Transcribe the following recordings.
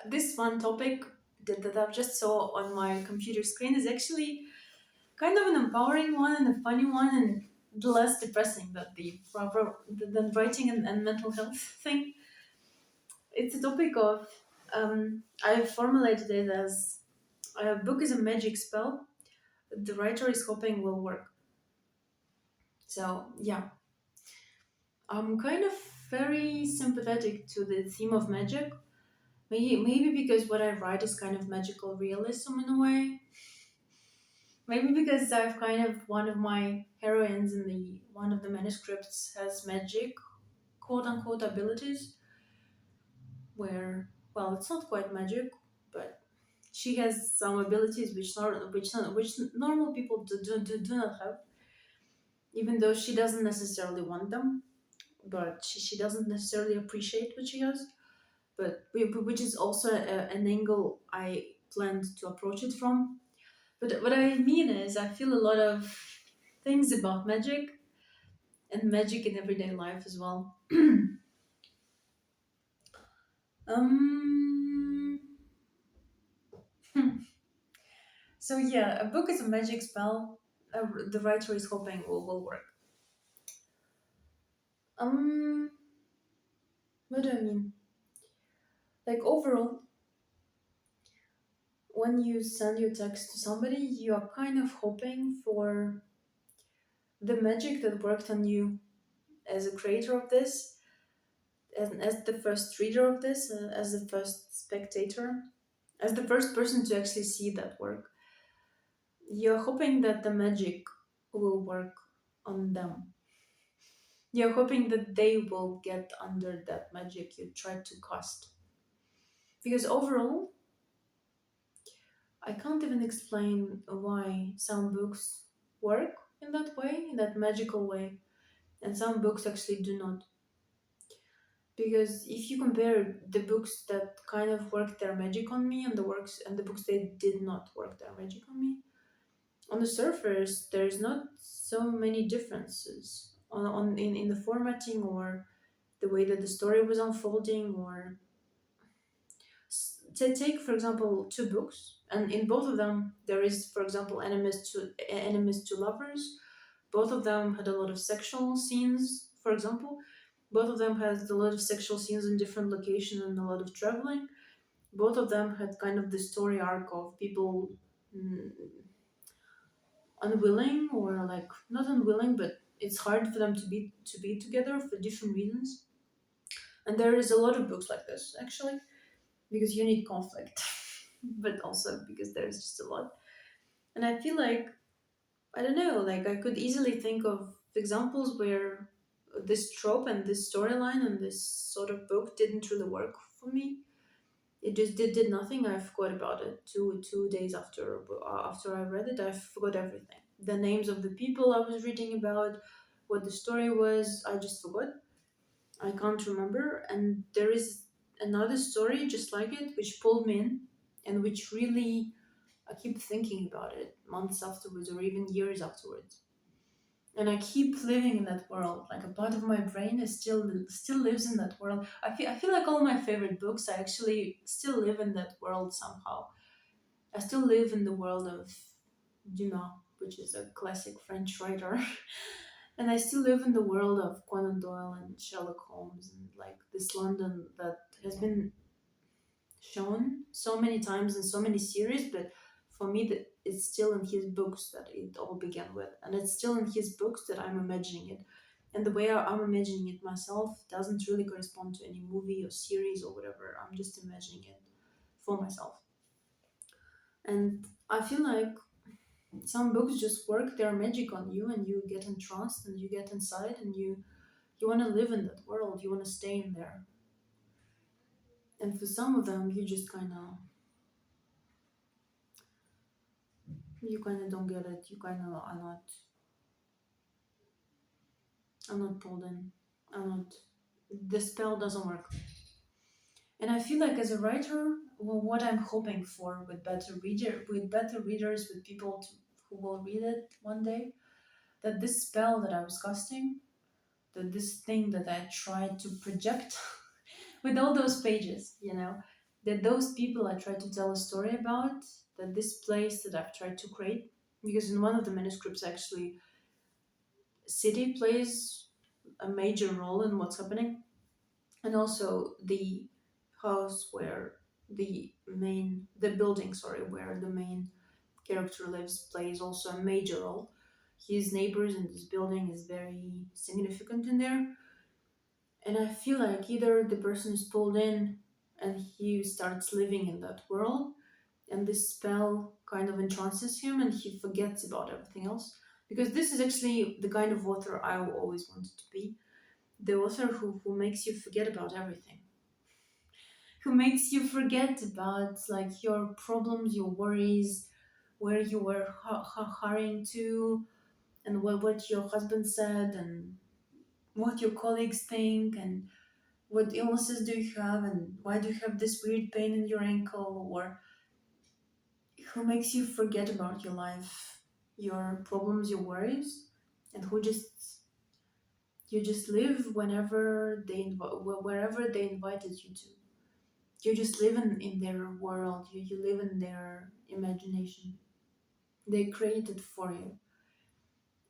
This one topic that I've just saw on my computer screen is actually kind of an empowering one and a funny one and less depressing than the proper than writing and mental health thing. It's a topic of I've formulated it as a book is a magic spell. The writer is hoping will work. So yeah, I'm kind of very sympathetic to the theme of magic. Maybe because what I write is kind of magical realism in a way. Maybe because I've kind of one of my heroines in the one of the manuscripts has magic, quote unquote, abilities, where well, it's not quite magic, but she has some abilities which normal people do not have, even though she doesn't necessarily want them, but she doesn't necessarily appreciate what she has. But which is also an angle I planned to approach it from. But what I mean is, I feel a lot of things about magic and magic in everyday life as well. um, so yeah, a book is a magic spell. The writer is hoping will work. Um, what do I mean? Like overall, when you send your text to somebody, you are kind of hoping for the magic that worked on you as a creator of this, as the first reader of this, as the first spectator, as the first person to actually see that work. You're hoping that the magic will work on them. You're hoping that they will get under that magic you tried to cast. Because overall, I can't even explain why some books work in that way, in that magical way, and some books actually do not. Because if you compare the books that kind of worked their magic on me and the books that did not work their magic on me, on the surface there's not so many differences in the formatting or the way that the story was unfolding or to take for example two books, and in both of them there is for example enemies to lovers. Both of them had a lot of sexual scenes, for example. Both of them had a lot of sexual scenes in different locations and a lot of traveling. Both of them had kind of the story arc of people mm, unwilling or like not unwilling, but it's hard for them to be together for different reasons. And there is a lot of books like this actually, because you need conflict, but also because there's just a lot. And I feel like I don't know, like I could easily think of examples where this trope and this storyline and this sort of book didn't really work for me. It just did nothing. I forgot about it two days after I read it. I forgot everything. The names of the people I was reading about, what the story was, I just forgot. I can't remember. And there is another story just like it, which pulled me in, and which really I keep thinking about it months afterwards or even years afterwards. And I keep living in that world. Like a part of my brain is still lives in that world. I feel like all my favorite books I actually still live in that world somehow. I still live in the world of Dumas, which is a classic French writer. And I still live in the world of Conan Doyle and Sherlock Holmes and like this London that has been shown so many times in so many series, but for me, it's still in his books that it all began with, and it's still in his books that I'm imagining it. And the way I'm imagining it myself doesn't really correspond to any movie or series or whatever. I'm just imagining it for myself. And I feel like some books just work their magic on you, and you get entranced, and you get inside, and you want to live in that world. You want to stay in there. And for some of them, you kind of don't get it. You kind of are not pulled in. I'm not. The spell doesn't work. And I feel like as a writer, well, what I'm hoping for with better readers, with people who will read it one day, that this spell that I was casting, that this thing that I tried to project with all those pages, that those people I try to tell a story about, that this place that I've tried to create, because in one of the manuscripts actually city plays a major role in what's happening, and also the house where the building, sorry, where the main character lives plays also a major role. His neighbors in this building is very significant in there, and I feel like either the person is pulled in and he starts living in that world, and this spell kind of entrances him and he forgets about everything else. Because this is actually the kind of author I always wanted to be, the author who makes you forget about everything, who makes you forget about like your problems, your worries, where you were hurrying to, and what your husband said, and what your colleagues think, and what illnesses do you have, and why do you have this weird pain in your ankle, or who makes you forget about your life, your problems, your worries, and who just you just live whenever wherever they invited you to. You just live in their world. You live in their imagination. They create it for you.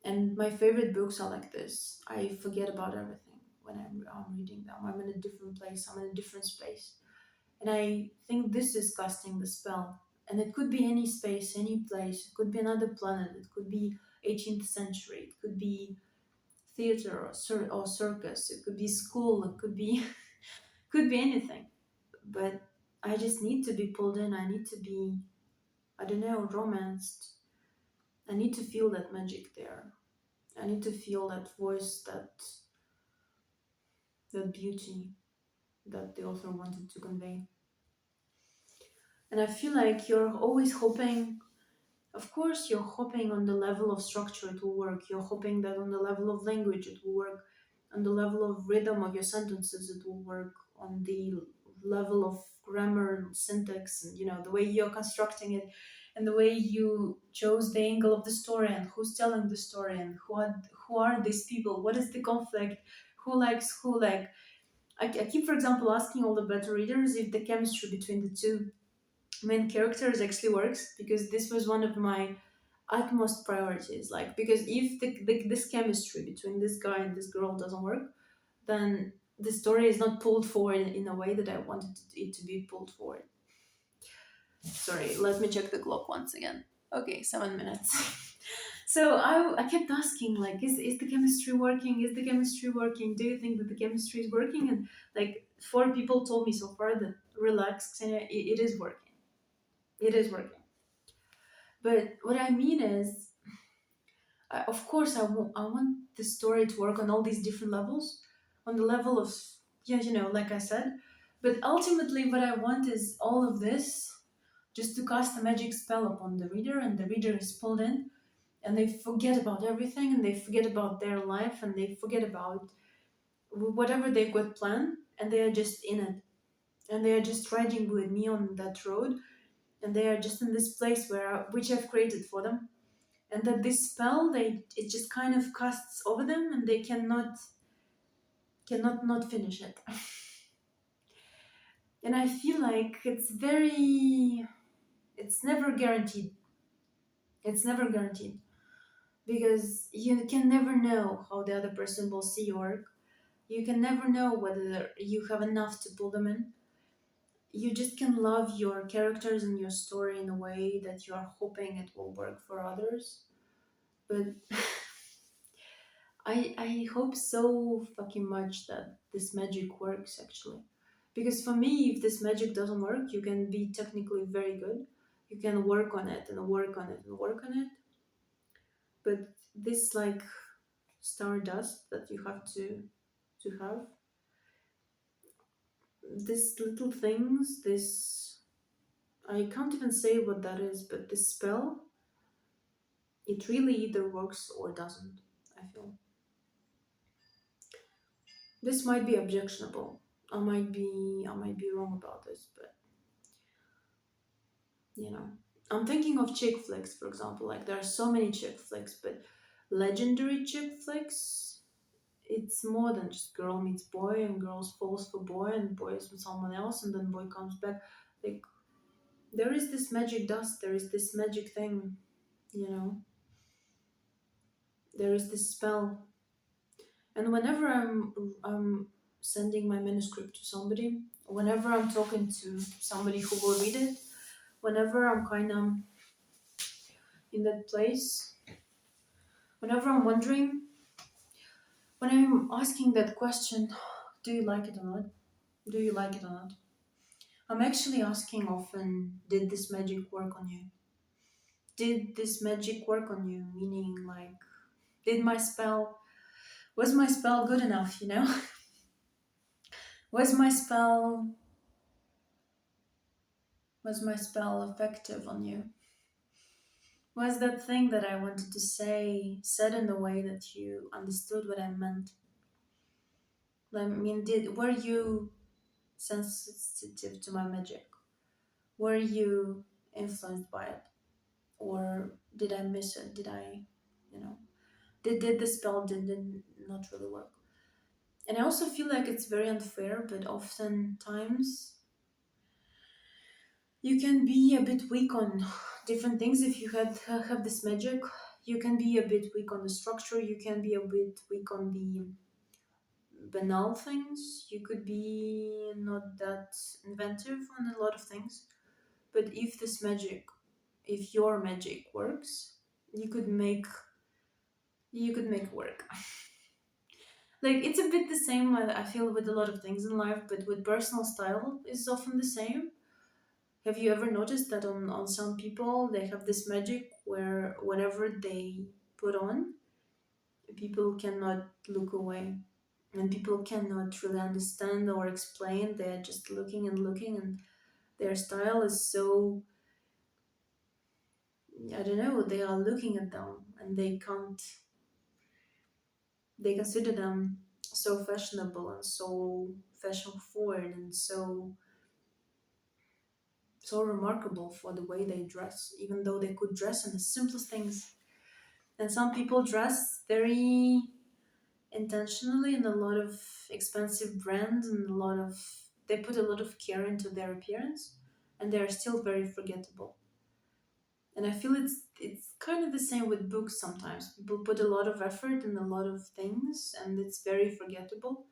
And my favorite books are like this. I forget about everything when I'm reading them. I'm in a different place. I'm in a different space. And I think this is casting the spell. And it could be any space, any place. It could be another planet. It could be 18th century. It could be theater or circus. It could be school. It could be could be anything. But I just need to be pulled in. I need to be, I don't know, romanced. I need to feel that magic there. I need to feel that voice, that beauty that the author wanted to convey. And I feel like you're always hoping, of course, you're hoping on the level of structure it will work. You're hoping that on the level of language it will work. On the level of rhythm of your sentences it will work. On the level of grammar and syntax and the way you're constructing it, and the way you chose the angle of the story, and who's telling the story, and who are these people, what is the conflict, who likes who, like I keep, for example, asking all the beta readers if the chemistry between the two main characters actually works, because this was one of my utmost priorities. Like, because if this chemistry between this guy and this girl doesn't work, then the story is not pulled forward in a way that I wanted it to be pulled forward. Sorry, let me check the clock once again. Okay, 7 minutes. So I kept asking, like, is the chemistry working? Is the chemistry working? Do you think that the chemistry is working? And like 4 people told me so far that relax, Xenia, it is working. It is working. But what I mean is, of course, I want the story to work on all these different levels, on the level of, yeah, like I said. But ultimately, what I want is all of this just to cast a magic spell upon the reader, and the reader is pulled in, and they forget about everything, and they forget about their life, and they forget about whatever they've got planned, and they are just in it, and they are just riding with me on that road, and they are just in this place which I've created for them, and that this spell it just kind of casts over them, and they cannot not finish it. And I feel like it's never guaranteed. It's never guaranteed, because you can never know how the other person will see your work. You can never know whether you have enough to pull them in. You just can love your characters and your story in a way that you are hoping it will work for others. But I hope so fucking much that this magic works actually. Because for me, if this magic doesn't work, you can be technically very good. You can work on it and work on it and work on it. But this like stardust that you have to have, these little things, this, I can't even say what that is, but this spell, it really either works or doesn't, I feel. This might be objectionable. I might be wrong about this, but you know. I'm thinking of chick flicks, for example. Like, there are so many chick flicks, but legendary chick flicks, it's more than just girl meets boy and girls falls for boy and boy is with someone else and then boy comes back. Like there is this magic dust, there is this magic thing, you know, there is this spell. And whenever I'm sending my manuscript to somebody, whenever I'm talking to somebody who will read it, whenever I'm kind of in that place, whenever I'm wondering, when I'm asking that question, do you like it or not? Do you like it or not? I'm actually asking often, did this magic work on you? Did this magic work on you? Meaning, like, did my spell, was my spell good enough, you know? was my spell, was my spell effective on you? Was that thing that I wanted to say said in the way that you understood what I meant? I mean, were you sensitive to my magic? Were you influenced by it? Or did I miss it? Did I, you know, did the spell did not really work? And I also feel like it's very unfair, but oftentimes you can be a bit weak on different things if you have this magic. You can be a bit weak on the structure. You can be a bit weak on the banal things. You could be not that inventive on a lot of things. But if this magic, if your magic works, you could make it work. Like it's a bit the same. I feel with a lot of things in life, but with personal style is often the same. Have you ever noticed that on some people they have this magic where whatever they put on, people cannot look away, and people cannot really understand or explain. They're just looking and looking, and their style is so, I don't know. They are looking at them, and they can't. They consider them so fashionable and so fashion forward and so remarkable for the way they dress, even though they could dress in the simplest things. And some people dress very intentionally in a lot of expensive brands and a lot of they put a lot of care into their appearance and they're still very forgettable. And I feel it's kind of the same with books sometimes. People put a lot of effort in a lot of things and it's very forgettable.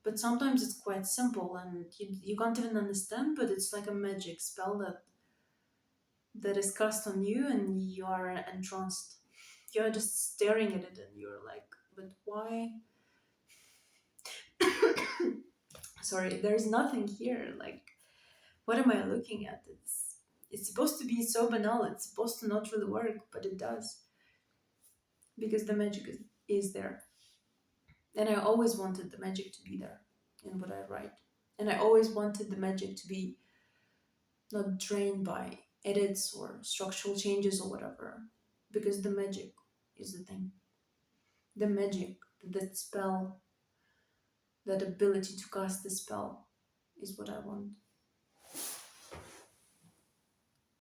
But sometimes it's quite simple and you can't even understand, but it's like a magic spell that is cast on you and you are entranced. You're just staring at it and you're like, but why? Sorry, there's nothing here. Like, what am I looking at? It's supposed to be so banal. It's supposed to not really work, but it does because the magic is there. And I always wanted the magic to be there in what I write. And I always wanted the magic to be not drained by edits or structural changes or whatever, because the magic is the thing. The magic, that spell, that ability to cast the spell is what I want.